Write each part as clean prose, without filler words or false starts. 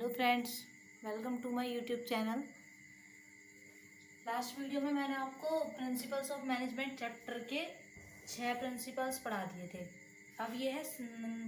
Hello friends, welcome to my YouTube channel. Last video में मैंने आपको प्रिंसिपल्स ऑफ मैनेजमेंट चैप्टर के 6 principles पढ़ा दिए थे। अब ये है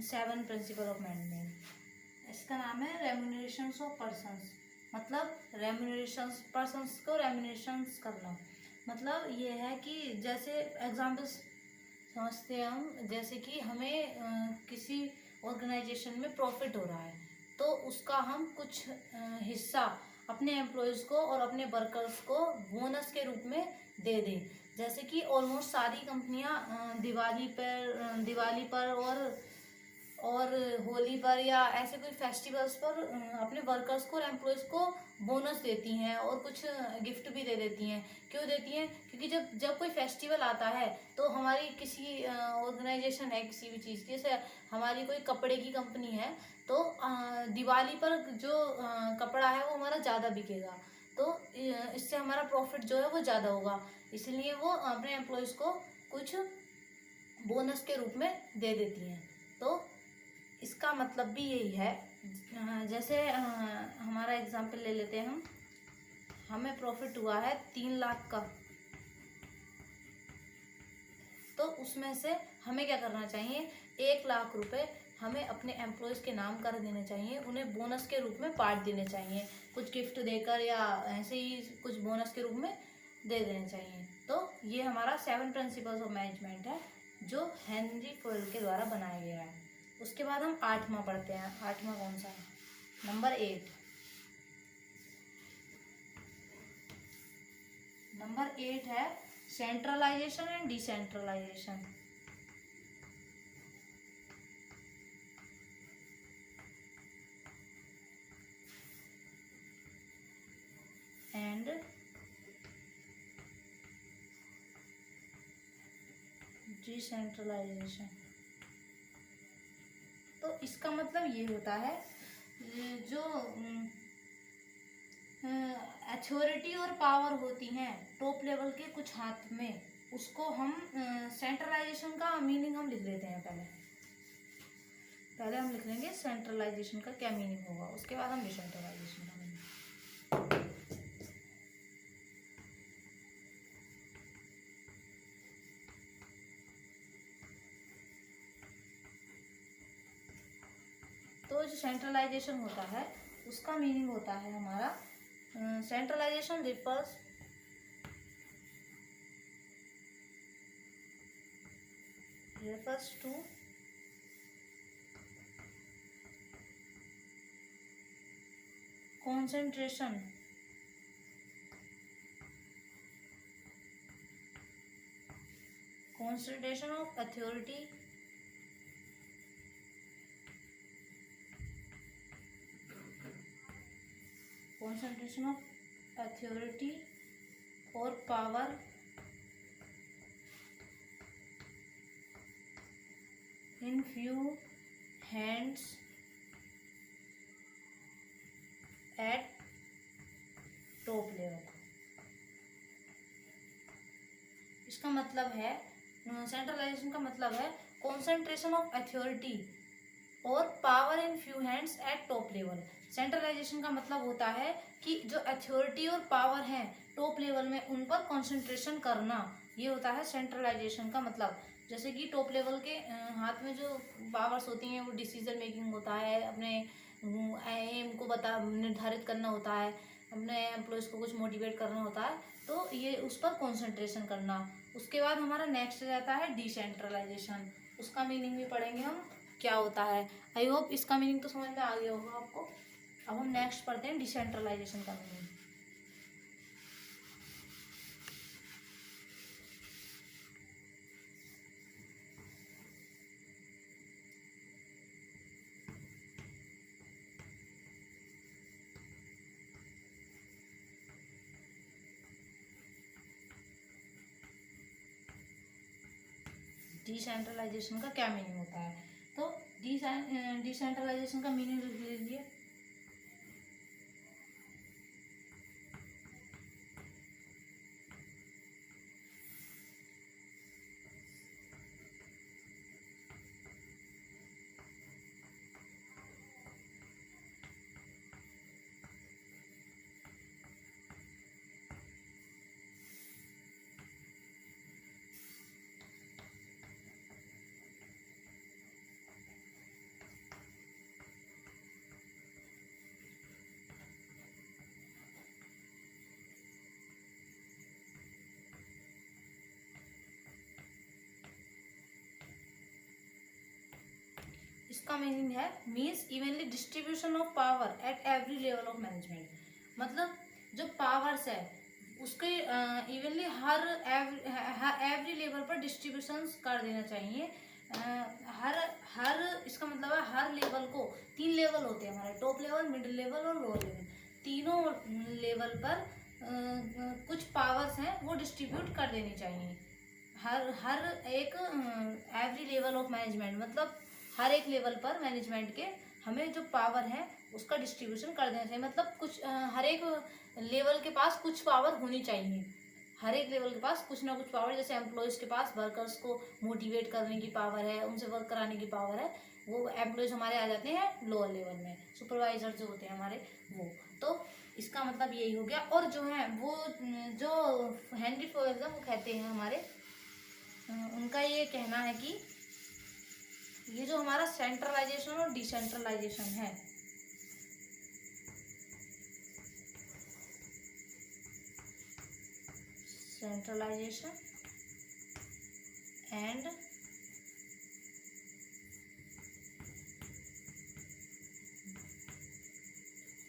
7 प्रिंसिपल ऑफ मैनेजमेंट। इसका नाम है रेम्यूनरेशंस ऑफ पर्सन्स। मतलब रेम्यूनरेशंस, पर्सन्स को रेम्यूनरेशंस करना। मतलब ये है कि जैसे एग्जाम्पल्स समझते हैं हम, जैसे कि हमें किसी ऑर्गेनाइजेशन में प्रॉफिट हो रहा है तो उसका हम कुछ हिस्सा अपने एम्प्लॉयज़ को और अपने वर्कर्स को बोनस के रूप में दे दें। जैसे कि ऑलमोस्ट सारी कंपनियां दिवाली पर और होली पर या ऐसे कोई फेस्टिवल्स पर अपने वर्कर्स को और एम्प्लॉयज़ को बोनस देती हैं और कुछ गिफ्ट भी दे देती हैं। क्यों देती हैं? क्योंकि जब जब कोई फेस्टिवल आता है तो हमारी किसी ऑर्गेनाइजेशन है किसी भी चीज़ की, जैसे हमारी कोई कपड़े की कंपनी है तो दिवाली पर जो कपड़ा है वो हमारा ज़्यादा बिकेगा, तो इससे हमारा प्रॉफिट जो है वो ज़्यादा होगा। इसलिए वो अपने एम्प्लॉयज़ को कुछ बोनस के रूप में दे देती हैं। तो इसका मतलब भी यही है। जैसे हमारा एग्जाम्पल ले लेते हैं हम। हमें प्रॉफिट हुआ है 3 लाख का, तो उसमें से हमें क्या करना चाहिए? 1 लाख रुपए हमें अपने एम्प्लॉयज़ के नाम कर देने चाहिए, उन्हें बोनस के रूप में बांट देने चाहिए, कुछ गिफ्ट देकर या ऐसे ही कुछ बोनस के रूप में दे देने चाहिए। तो ये हमारा 7 प्रिंसिपल्स ऑफ मैनेजमेंट है जो हेनरी फोर्ड के द्वारा बनाया गया है। उसके बाद हम 8वां पढ़ते हैं। 8वां कौन सा है? नंबर 8। नंबर 8 है centralisation and decentralisation. And decentralisation. तो इसका मतलब ये होता है जो अथॉरिटी और पावर होती हैं टॉप लेवल के कुछ हाथ में, उसको हम सेंट्रलाइजेशन का मीनिंग हम लिख लेते हैं। पहले हम लिख लेंगे सेंट्रलाइजेशन का क्या मीनिंग होगा, उसके बाद हम डिसेंट्रलाइजेशन का मीनिंग। तो जो सेंट्रलाइजेशन होता है उसका मीनिंग होता है हमारा, centralisation refers to concentration of authority or power in few hands at top level। इसका मतलब है, सेंट्रलाइजेशन का मतलब है कॉन्सेंट्रेशन ऑफ अथॉरिटी और power in few hands at top level. Centralisation का मतलब होता है कि जो अथॉरिटी और पावर है टॉप लेवल में उन पर कॉन्सेंट्रेशन करना, ये होता है सेंट्रलाइजेशन का मतलब। जैसे कि टॉप लेवल के हाथ में जो पावर्स होती हैं वो डिसीजन मेकिंग होता है, अपने एम को निर्धारित करना होता है, अपने एम्प्लॉयज़ को कुछ मोटिवेट करना होता है, तो ये उस पर कॉन्सेंट्रेशन करना। उसके बाद हमारा नेक्स्ट रहता है डिसेंट्रलाइजेशन। उसका मीनिंग भी पढ़ेंगे हम क्या होता है। आई होप इसका मीनिंग तो समझ में आ गया होगा आपको। अब हम नेक्स्ट पढ़ते हैं डिसेंट्रलाइजेशन का मीनिंग। डिसेंट्रलाइजेशन का क्या मीनिंग होता है? तो डिसेंट्रलाइजेशन का मीनिंग लिख लीजिए। इसका मीनिंग है means evenly distribution of power at every level of management. मतलब जो पावर्स है उसके इवनली हर एवरी लेवल पर डिस्ट्रीब्यूशन कर देना चाहिए। हर हर इसका मतलब है हर लेवल को, 3 लेवल होते हैं हमारे, टॉप लेवल, मिडिल लेवल और लोअर लेवल। तीनों लेवल पर कुछ पावर्स हैं वो डिस्ट्रीब्यूट कर देनी चाहिए। हर एक एवरी लेवल ऑफ मैनेजमेंट, मतलब हर एक लेवल पर मैनेजमेंट के हमें जो पावर है उसका डिस्ट्रीब्यूशन कर देना चाहिए। मतलब कुछ हर एक लेवल के पास कुछ पावर होनी चाहिए। हर एक लेवल के पास कुछ ना कुछ पावर, जैसे एम्प्लॉयज़ के पास वर्कर्स को मोटिवेट करने की पावर है, उनसे वर्क कराने की पावर है, वो एम्प्लॉयज़ हमारे आ जाते हैं लोअर लेवल में। सुपरवाइजर जो होते हैं हमारे वो, तो इसका मतलब यही हो गया। और जो है वो जो हेनरी फॉयल वो कहते हैं हमारे, उनका ये कहना है कि ये जो हमारा सेंट्रलाइजेशन और डिसेंट्रलाइजेशन है, सेंट्रलाइजेशन एंड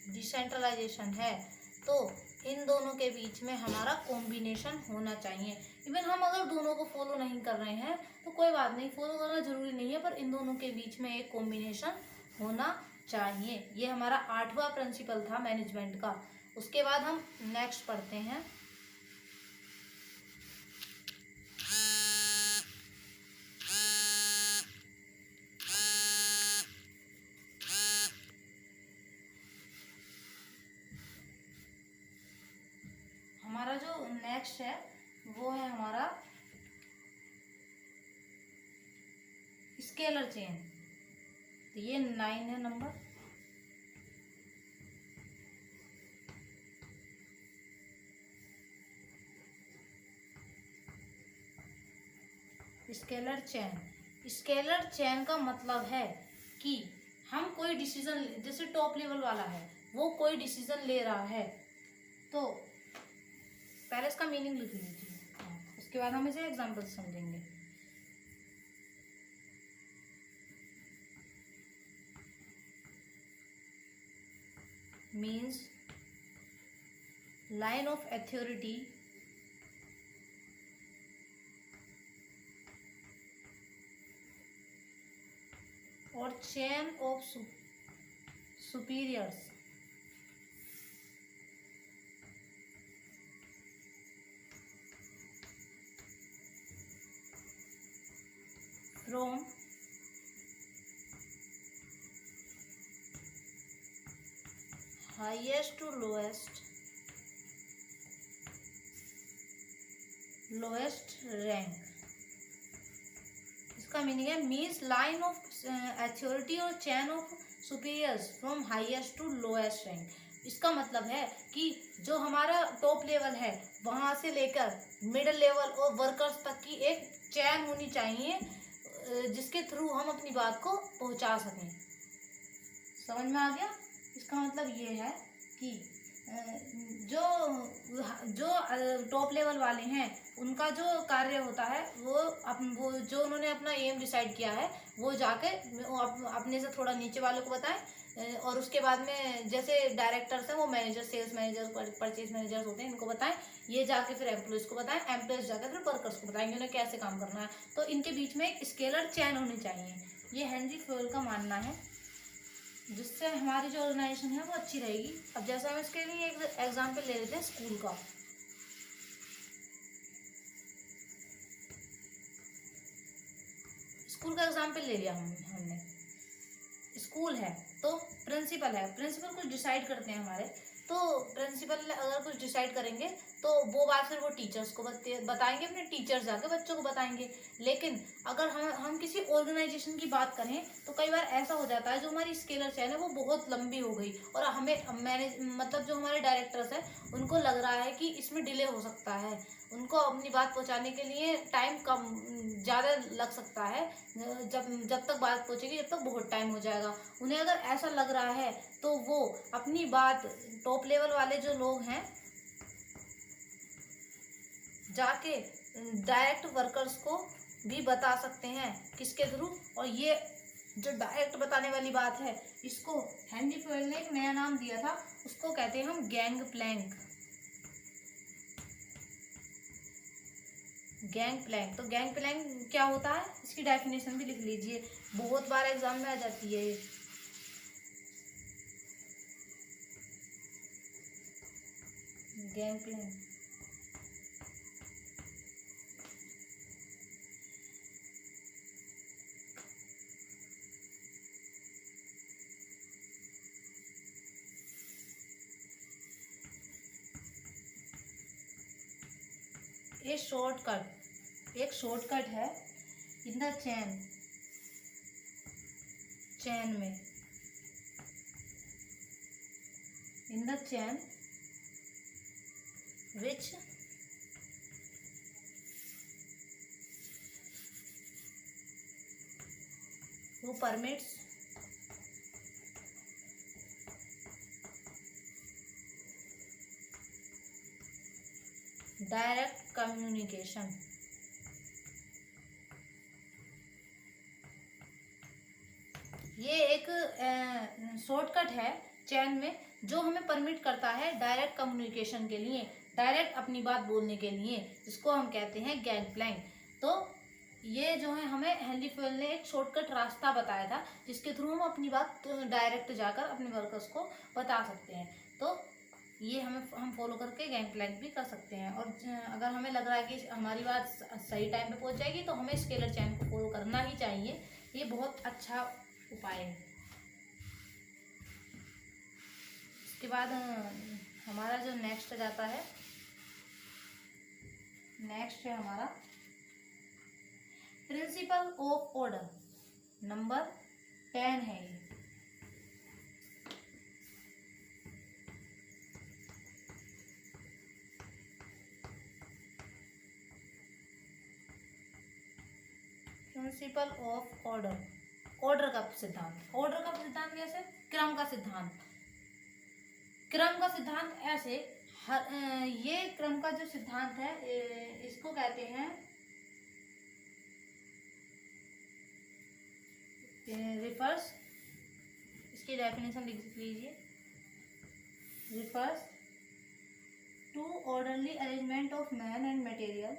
डिसेंट्रलाइजेशन है, तो इन दोनों के बीच में हमारा कॉम्बिनेशन होना चाहिए। इवन हम अगर दोनों को फॉलो नहीं कर रहे हैं तो कोई बात नहीं, फॉलो करना जरूरी नहीं है, पर इन दोनों के बीच में एक कॉम्बिनेशन होना चाहिए। ये हमारा 8वां प्रिंसिपल था मैनेजमेंट का। उसके बाद हम नेक्स्ट पढ़ते हैं हमारा जो नेक्स्ट है वो है हमारा स्केलर चेन। तो ये 9 है number. Scalar chain, scalar chain का मतलब है कि हम कोई डिसीजन, जैसे टॉप लेवल वाला है वो कोई डिसीजन ले रहा है, तो पहले इसका मीनिंग लिख लीजिए, उसके बाद हम इसे एग्जाम्पल समझेंगे। मीन्स लाइन ऑफ अथॉरिटी और chain of superiors from highest to lowest rank. इसका मीनिंग है मीन्स लाइन ऑफ अथॉरिटी और chain of superiors from highest to lowest rank. इसका मतलब है कि जो हमारा टॉप लेवल है वहां से लेकर मिडिल लेवल और वर्कर्स तक की एक चैन होनी चाहिए, जिसके थ्रू हम अपनी बात को पहुंचा सकें। समझ में आ गया? इसका मतलब ये है कि जो टॉप लेवल वाले हैं उनका जो कार्य होता है वो जो उन्होंने अपना एम डिसाइड किया है वो जाके अपने से थोड़ा नीचे वालों को बताएं, और उसके बाद में जैसे डायरेक्टर्स हैं वो manager, sales manager, purchase managers होते हैं, इनको बताएं, ये जाके फिर एम्प्लॉयज को बताएं, एम्प्लॉयज जाकर फिर वर्कर्स को बताएंगे उन्हें कैसे काम करना है। तो इनके बीच में एक स्केलर चैन होनी चाहिए, ये हेनरी फॉयल का मानना है, जिससे हमारी जो ऑर्गेनाइजेशन है वो अच्छी रहेगी। अब जैसे हम इसके लिए एक एग्जाम्पल ले लेते हैं स्कूल का। स्कूल का एग्जाम्पल ले लिया हमने। स्कूल है तो प्रिंसिपल है, प्रिंसिपल कुछ डिसाइड करते हैं हमारे, तो प्रिंसिपल अगर कुछ डिसाइड करेंगे तो वो बात फिर वो टीचर्स को बताएंगे, अपने टीचर्स जाके बच्चों को बताएंगे। लेकिन अगर हम किसी ऑर्गेनाइजेशन की बात करें तो कई बार ऐसा हो जाता है जो हमारी स्केलर चेन है वो बहुत लंबी हो गई और मतलब जो हमारे डायरेक्टर्स हैं उनको लग रहा है कि इसमें डिले हो सकता है, उनको अपनी बात पहुंचाने के लिए टाइम कम ज़्यादा लग सकता है, जब तक बात पहुंचेगी जब तक बहुत टाइम हो जाएगा। उन्हें अगर ऐसा लग रहा है तो वो अपनी बात टॉप लेवल वाले जो लोग हैं जाके डायरेक्ट वर्कर्स को भी बता सकते हैं, किसके थ्रू, और ये जो डायरेक्ट बताने वाली बात है, इसको हेनरी फ्यूएल ने एक नया नाम दिया था, उसको कहते हैं हम गैंग प्लैंक। गैंग प्लैंक, तो गैंग प्लैंक क्या होता है, इसकी डेफिनेशन भी लिख लीजिए, बहुत बार एग्जाम में आ जाती है ये। गैंग प्लैंक एक शॉर्टकट है इन द चैन में, in the chain which who permits direct communication। ये एक शॉर्टकट है चैन में जो हमें परमिट करता है डायरेक्ट कम्युनिकेशन के लिए, डायरेक्ट अपनी बात बोलने के लिए, जिसको हम कहते हैं गैंग प्लैंक। तो ये जो है हमें हेनरी फ्यूएल ने एक शॉर्टकट रास्ता बताया था जिसके थ्रू हम अपनी बात डायरेक्ट जाकर अपने वर्कर्स को बता सकते हैं। तो ये हम फॉलो करके गैंग प्लैंक भी कर सकते हैं। और अगर हमें लग रहा है कि हमारी बात सही टाइम पे पहुंच जाएगी तो हमें स्केलर चैन को फॉलो करना ही चाहिए, ये बहुत अच्छा उपाय है। इसके बाद हमारा जो नेक्स्ट जाता है, नेक्स्ट है हमारा प्रिंसिपल ऑफ ऑर्डर, नंबर 10 है ये। प्रिंसिपल ऑफ ऑर्डर, ऑर्डर का सिद्धांत। ऑर्डर का सिद्धांत कैसे, क्रम का सिद्धांत। क्रम का सिद्धांत ऐसे, ये क्रम का जो सिद्धांत है इसको कहते हैं रिफर्स, इसकी डेफिनेशन लिख लीजिए, refers to orderly arrangement of man and material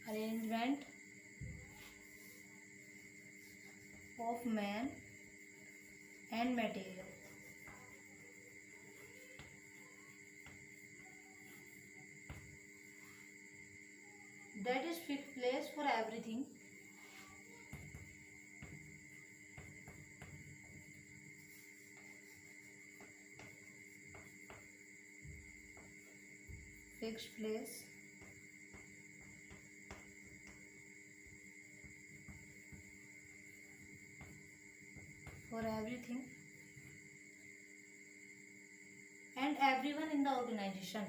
arrangement of man and material। That is fixed place for everything, fixed place for everything and everyone in the organization।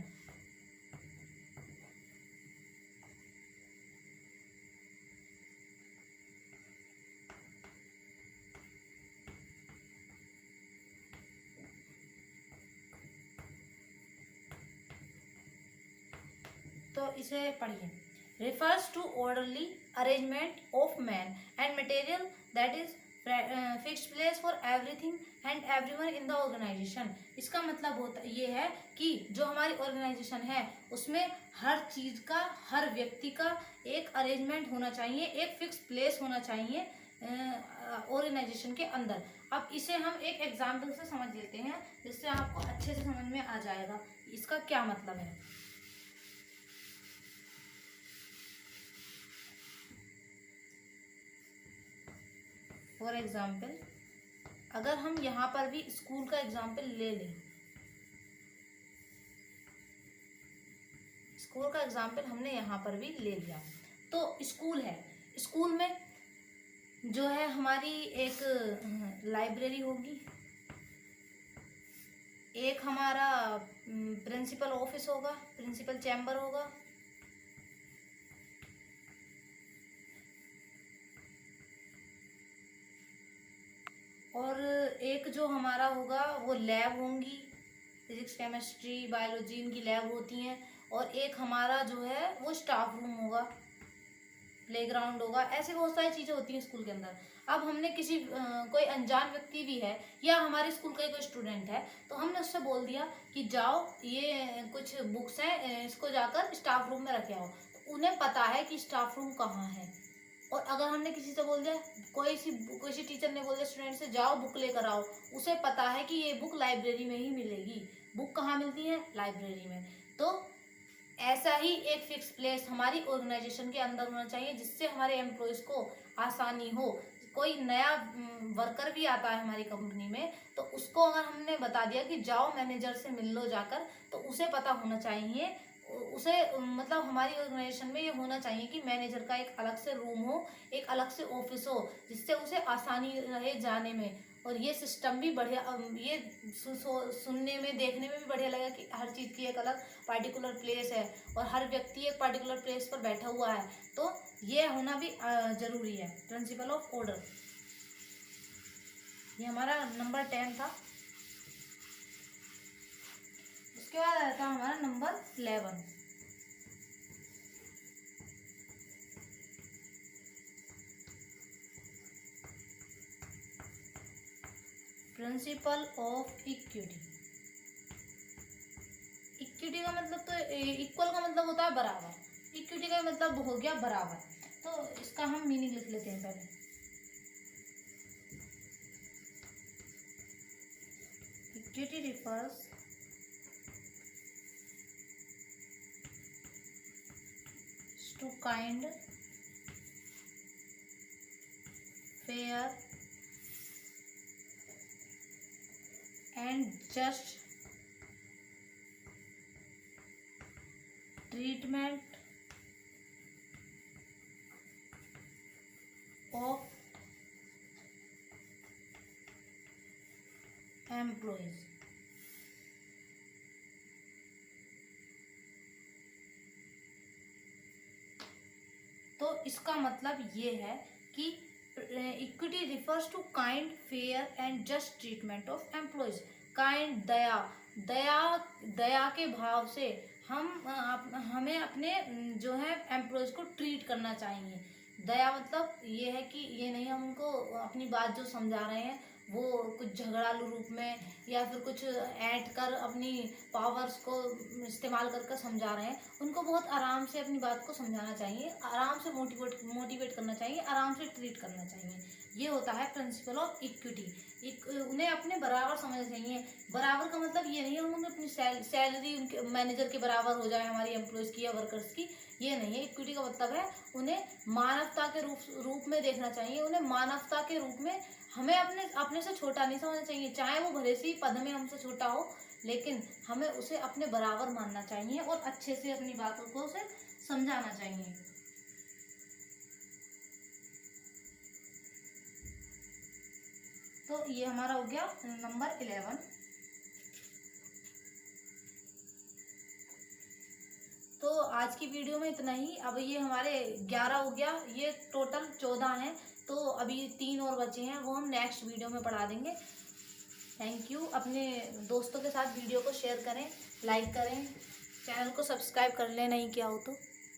तो इसे पढ़िए, refers to orderly arrangement of man and material that is fixed place for everything and everyone in the organization। इसका मतलब होता ये है कि जो हमारी ऑर्गेनाइजेशन है उसमें हर चीज का, हर व्यक्ति का एक अरेंजमेंट होना चाहिए, एक फिक्स प्लेस होना चाहिए ऑर्गेनाइजेशन के अंदर। अब इसे हम एक एग्जाम्पल से समझ लेते हैं जिससे आपको अच्छे से समझ में आ जाएगा इसका क्या मतलब है। फॉर एग्जाम्पल, अगर हम यहाँ पर भी स्कूल का एग्जाम्पल ले लें, स्कूल का एग्जाम्पल हमने यहाँ पर भी ले लिया, तो स्कूल है, स्कूल में जो है हमारी एक लाइब्रेरी होगी, एक हमारा प्रिंसिपल ऑफिस होगा, प्रिंसिपल चैम्बर होगा, और एक जो हमारा होगा वो लैब होंगी, फिजिक्स केमिस्ट्री बायोलॉजी इनकी लैब होती हैं। और एक हमारा जो है वो स्टाफ रूम होगा, प्लेग्राउंड होगा, ऐसे बहुत सारी चीज़ें होती हैं स्कूल के अंदर। अब हमने किसी कोई अनजान व्यक्ति भी है या हमारे स्कूल का ही कोई स्टूडेंट है, तो हमने उससे बोल दिया कि जाओ ये कुछ बुक्स हैं इसको जाकर स्टाफ रूम में रखे आओ, तो उन्हें पता है कि स्टाफ रूम कहाँ है। और अगर हमने किसी से बोल दिया, कोई टीचर ने बोल दिया स्टूडेंट से जाओ बुक लेकर आओ, उसे पता है कि ये बुक लाइब्रेरी में ही मिलेगी। बुक कहाँ मिलती है? लाइब्रेरी में। तो ऐसा ही एक फिक्स प्लेस हमारी ऑर्गेनाइजेशन के अंदर होना चाहिए, जिससे हमारे एम्प्लॉयज़ को आसानी हो। कोई नया वर्कर भी आता है हमारी कंपनी में, तो उसको अगर हमने बता दिया कि जाओ मैनेजर से मिल लो जाकर, तो उसे पता होना चाहिए, उसे मतलब हमारी ऑर्गेनाइजेशन में ये होना चाहिए कि मैनेजर का एक अलग से रूम हो, एक अलग से ऑफिस हो, जिससे उसे आसानी रहे जाने में। और ये सिस्टम भी बढ़िया, ये सुनने में देखने में भी बढ़िया लगेगा कि हर चीज़ की एक अलग पार्टिकुलर प्लेस है और हर व्यक्ति एक पार्टिकुलर प्लेस पर बैठा हुआ है। तो ये होना भी ज़रूरी है। प्रिंसिपल ऑफ ऑर्डर, ये हमारा नंबर 10 था। उसके बाद आता है हमारा number 11। Principle of equity. Equity का मतलब तो इक्वल का मतलब होता है बराबर, इक्विटी का मतलब हो गया बराबर। तो इसका हम मीनिंग लिख लेते हैं पहले। Equity refers to kind, fair and just treatment of employees। तो इसका मतलब ये है कि equity refers to kind fair and just treatment of employees. Kind दया, दया के भाव से हमें अपने जो है एम्प्लॉयज को ट्रीट करना चाहिए। दया मतलब ये है कि ये नहीं हम उनको अपनी बात जो समझा रहे हैं वो कुछ झगड़ालू रूप में या फिर कुछ ऐड कर अपनी पावर्स को इस्तेमाल कर समझा रहे हैं। उनको बहुत आराम से अपनी बात को समझाना चाहिए, आराम से मोटिवेट करना चाहिए, आराम से ट्रीट करना चाहिए। ये होता है प्रिंसिपल ऑफ इक्विटी। उन्हें अपने बराबर समझना चाहिए। बराबर का मतलब ये नहीं हम उन्हें अपनी सैलरी उनके मैनेजर के बराबर हो जाए हमारी एम्प्लॉयज़ की या वर्कर्स की, ये नहीं है। इक्विटी का मतलब है उन्हें मानवता के रूप में देखना चाहिए। उन्हें मानवता के रूप में हमें अपने से छोटा नहीं समझना चाहिए। चाहे वो भले से ही पद में हमसे छोटा हो, लेकिन हमें उसे अपने बराबर मानना चाहिए और अच्छे से अपनी बातों को उसे समझाना चाहिए। तो ये हमारा हो गया नंबर 11। तो आज की वीडियो में इतना ही। अब ये हमारे 11 हो गया, ये टोटल 14 हैं। तो अभी 3 और बचे हैं, वो हम नेक्स्ट वीडियो में पढ़ा देंगे। Thank you. अपने दोस्तों के साथ वीडियो को शेयर करें, लाइक करें, चैनल को सब्सक्राइब कर लें नहीं किया हो तो।